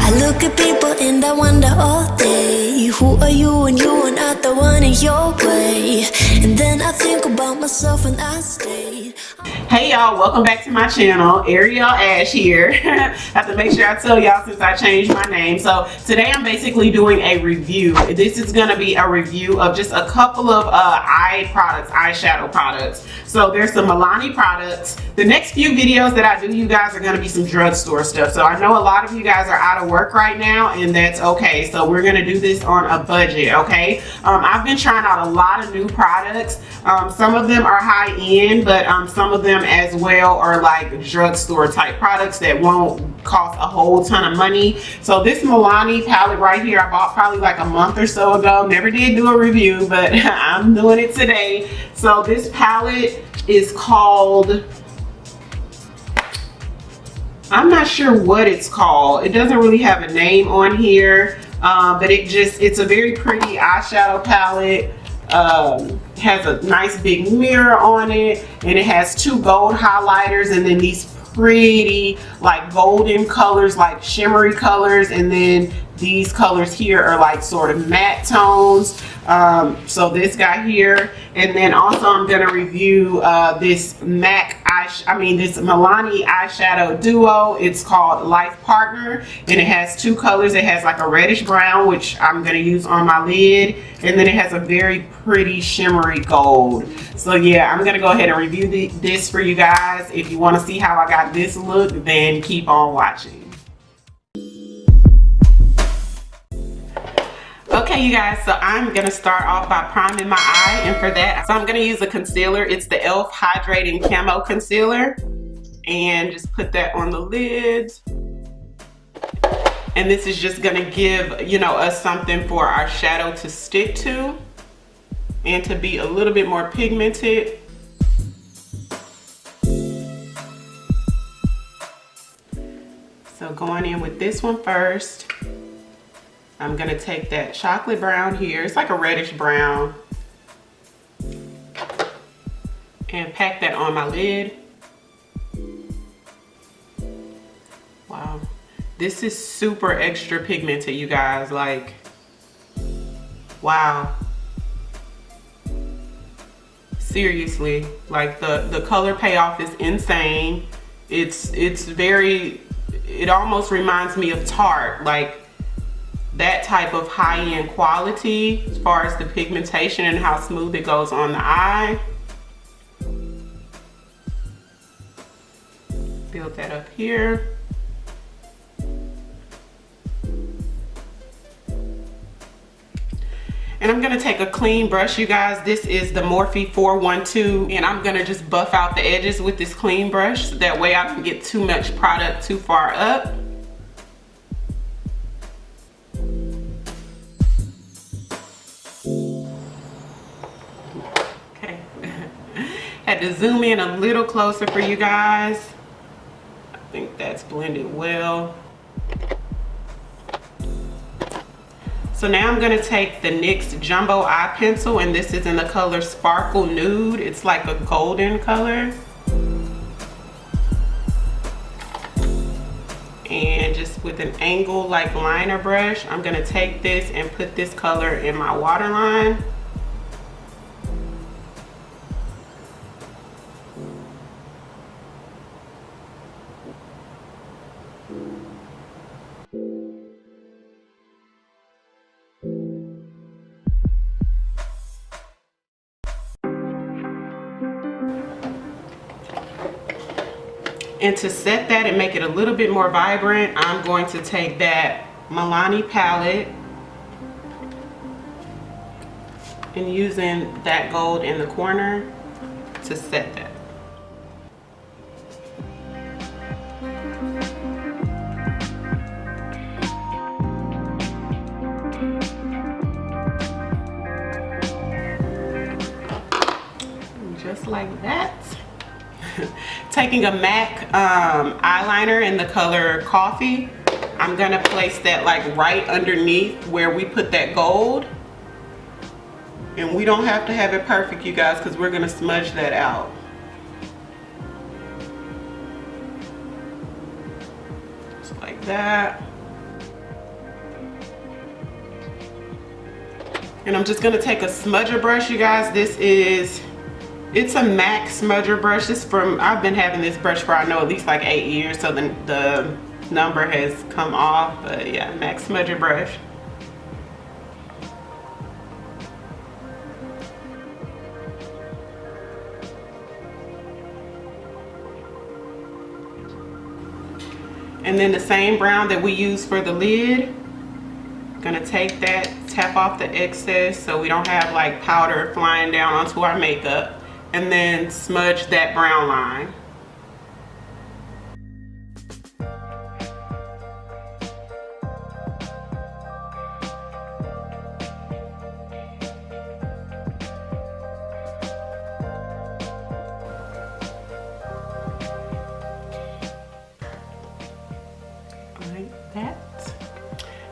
I look at people and I wonder all day, who are you when you are not the one in your way? And then I think about myself and I stay. Hey y'all, welcome back to my channel. Ariel Ash here. Have to make sure I tell y'all since I changed my name. So today I'm basically doing a review. This is going to be a review of just a couple of eyeshadow products. So there's some Milani products. The next few videos that I do, you guys, are going to be some drugstore stuff. So I know a lot of you guys are out of work right now, and that's okay. So we're going to do this on a budget, okay? I've been trying out a lot of new products. Some of them are high end, but some of them as well are like drugstore type products that won't cost a whole ton of money. So this Milani palette right here, I bought probably like a month or so ago. Never did do a review, but I'm doing it today. So this palette is called, I'm not sure what it's called. It doesn't really have a name on here, but it's a very pretty eyeshadow palette. Has a nice big mirror on it, and it has two gold highlighters, and then these pretty like golden colors, like shimmery colors, and then these colors here are like sort of matte tones. So this guy here, and then also I'm gonna review this this Milani eyeshadow duo. It's called Life Partner, and it has two colors. It has like a reddish brown, which I'm gonna use on my lid, and then it has a very pretty shimmery gold. So yeah, I'm gonna go ahead and review this for you guys. If you want to see how I got this look, then keep on watching. Okay, you guys, so I'm gonna start off by priming my eye, and for that, so I'm gonna use a concealer. It's the e.l.f. Hydrating Camo Concealer, and just put that on the lids. And this is just gonna give, you know, us something for our shadow to stick to and to be a little bit more pigmented. So going in with this one first. I'm gonna take that chocolate brown here. It's like a reddish brown. And pack that on my lid. Wow. This is super extra pigmented, you guys. Like, wow. Seriously, like the color payoff is insane. It's very, it almost reminds me of Tarte, like that type of high-end quality as far as the pigmentation and how smooth it goes on the eye. Build that up here. And I'm gonna take a clean brush, you guys. This is the Morphe 412, and I'm gonna just buff out the edges with this clean brush. So that way I don't get too much product too far up. Okay, had to zoom in a little closer for you guys. I think that's blended well. So now I'm gonna take the NYX Jumbo Eye Pencil, and this is in the color Sparkle Nude. It's like a golden color. And just with an angle like liner brush, I'm gonna take this and put this color in my waterline. And to set that and make it a little bit more vibrant, I'm going to take that Milani palette and using that gold in the corner to set that. Just like that. Taking a MAC eyeliner in the color Coffee, I'm gonna place that like right underneath where we put that gold. And we don't have to have it perfect, you guys, because we're gonna smudge that out. Just like that. And I'm just gonna take a smudger brush, you guys. It's a MAC smudger brush. I've been having this brush for, I know, at least like 8 years, so the number has come off, but yeah, MAC smudger brush. And then the same brown that we use for the lid, gonna take that, tap off the excess so we don't have like powder flying down onto our makeup, and then smudge that brown line. Like that.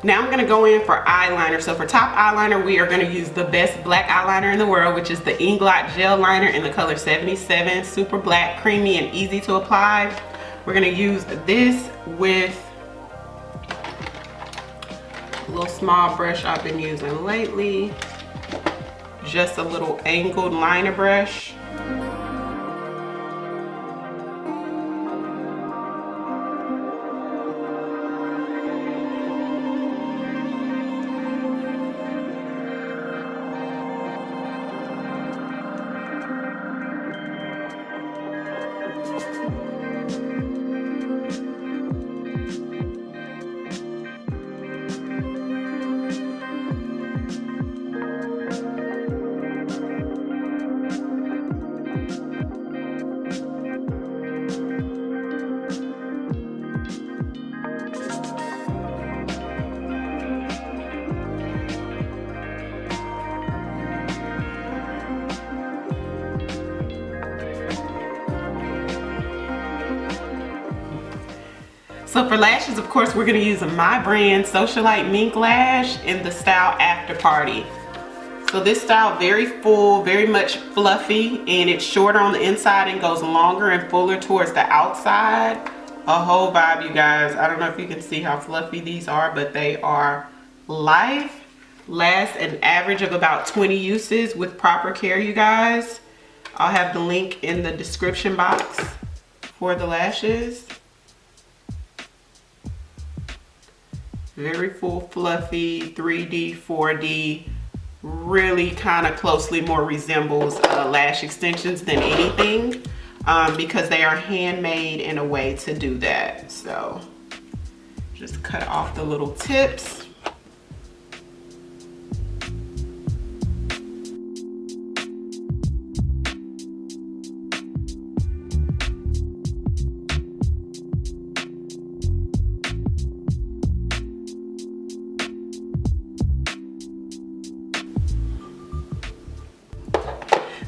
Now I'm gonna go in for eyeliner. So for top eyeliner, we are gonna use the best black eyeliner in the world, which is the Inglot gel liner in the color 77. Super black, creamy, and easy to apply. We're gonna use this with a little small brush I've been using lately. Just a little angled liner brush. So for lashes, of course, we're gonna use my brand Socialite Mink Lash in the style After Party. So this style, very full, very much fluffy, and it's shorter on the inside and goes longer and fuller towards the outside. A whole vibe, you guys. I don't know if you can see how fluffy these are, but they are life. Last an average of about 20 uses with proper care, you guys. I'll have the link in the description box for the lashes. Very full, fluffy, 3D, 4D, really kind of closely more resembles lash extensions than anything, because they are handmade in a way to do that. So just cut off the little tips.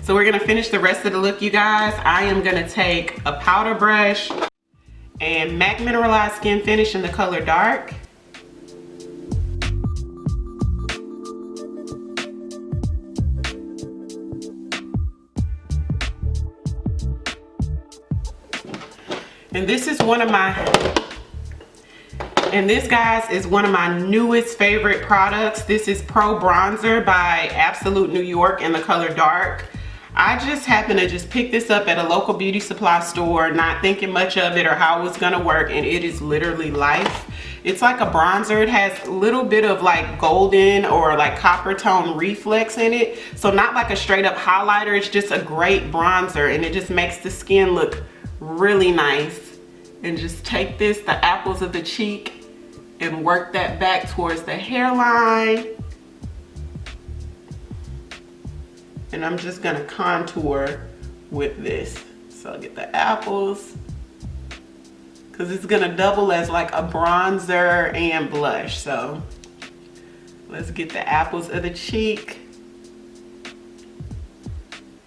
So we're gonna finish the rest of the look, you guys. I am gonna take a powder brush and MAC Mineralized Skin Finish in the color Dark. And this is one of my, and this, guys, is one of my newest favorite products. This is Pro Bronzer by Absolute New York in the color Dark. I just happened to just pick this up at a local beauty supply store, not thinking much of it or how it was gonna work, and it is literally life. It's like a bronzer. It has a little bit of like golden or like copper tone reflex in it. So not like a straight up highlighter, it's just a great bronzer, and it just makes the skin look really nice. And just take this, the apples of the cheek, and work that back towards the hairline. And I'm just gonna contour with this. So I'll get the apples, because it's gonna double as like a bronzer and blush. So let's get the apples of the cheek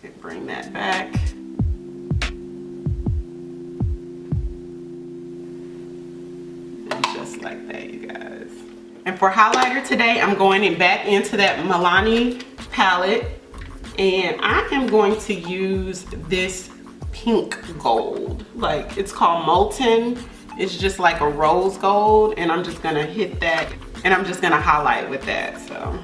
and bring that back. And just like that, you guys. And for highlighter today, I'm going back into that Milani palette. And I am going to use this pink gold. Like, it's called Molten. It's just like a rose gold. And I'm just gonna hit that, and I'm just gonna highlight with that, so.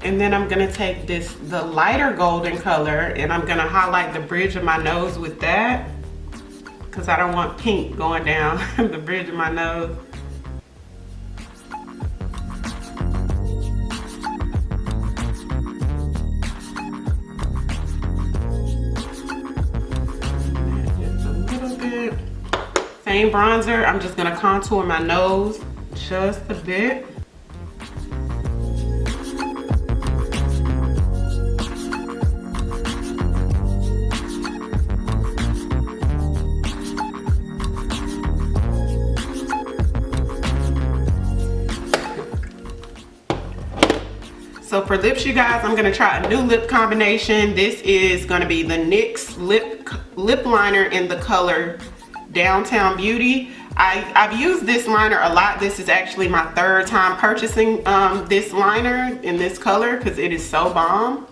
And then I'm gonna take the lighter golden color, and I'm gonna highlight the bridge of my nose with that, because I don't want pink going down the bridge of my nose. Just a little bit. Same bronzer, I'm just gonna contour my nose just a bit. So for lips, you guys, I'm gonna try a new lip combination. This is gonna be the NYX lip liner in the color Downtown Beauty. I've used this liner a lot. This is actually my third time purchasing this liner in this color because it is so bomb.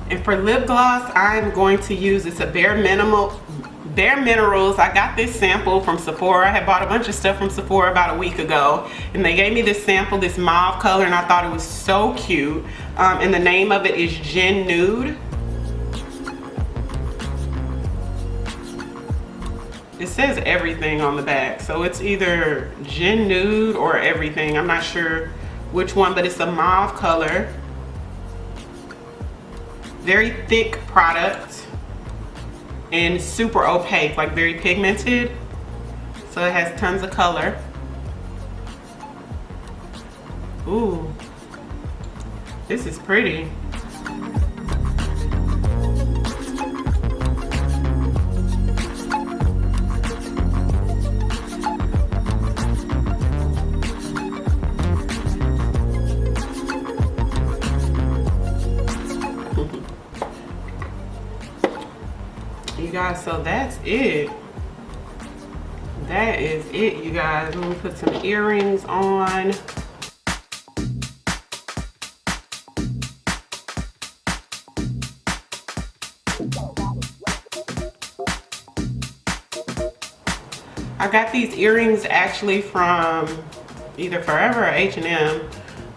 And for lip gloss, I'm going to use, it's a Bare Minerals. I got this sample from Sephora. I had bought a bunch of stuff from Sephora about a week ago, and they gave me this sample, this mauve color, and I thought it was so cute. And the name of it is Gin Nude. It says everything on the back, so it's either Gin Nude or everything. I'm not sure which one, but it's a mauve color. Very thick product and super opaque, like very pigmented. So it has tons of color. Ooh, this is pretty. You guys, so that's it. That is it, you guys. Let me put some earrings on. I got these earrings actually from either Forever or H&M,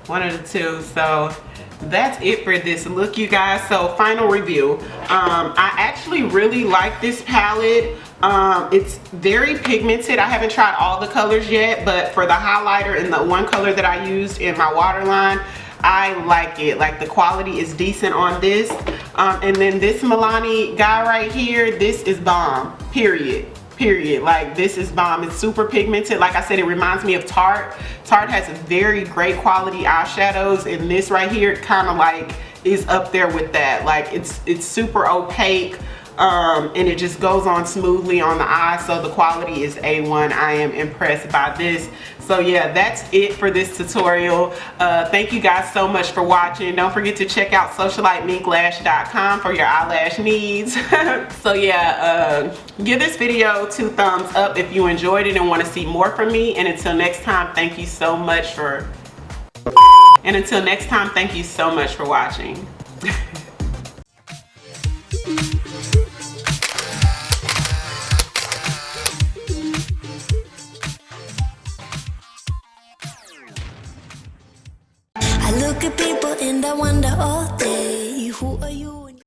one of the two. So that's it for this look, you guys. So final review. I actually really like this palette. It's very pigmented. I haven't tried all the colors yet, but for the highlighter and the one color that I used in my waterline, I like it. Like, the quality is decent on this. And then this Milani guy right here, this is bomb, period. Like, this is bomb. It's super pigmented. Like I said, it reminds me of Tarte. Tarte has very great quality eyeshadows, and this right here kind of like is up there with that. Like, it's super opaque, and it just goes on smoothly on the eye. So the quality is A1. I am impressed by this. So yeah, that's it for this tutorial. Thank you guys so much for watching. Don't forget to check out socialiteminklash.com for your eyelash needs. So yeah, give this video 2 thumbs up if you enjoyed it and want to see more from me. And until next time, thank you so much for watching. I look at people and I wonder all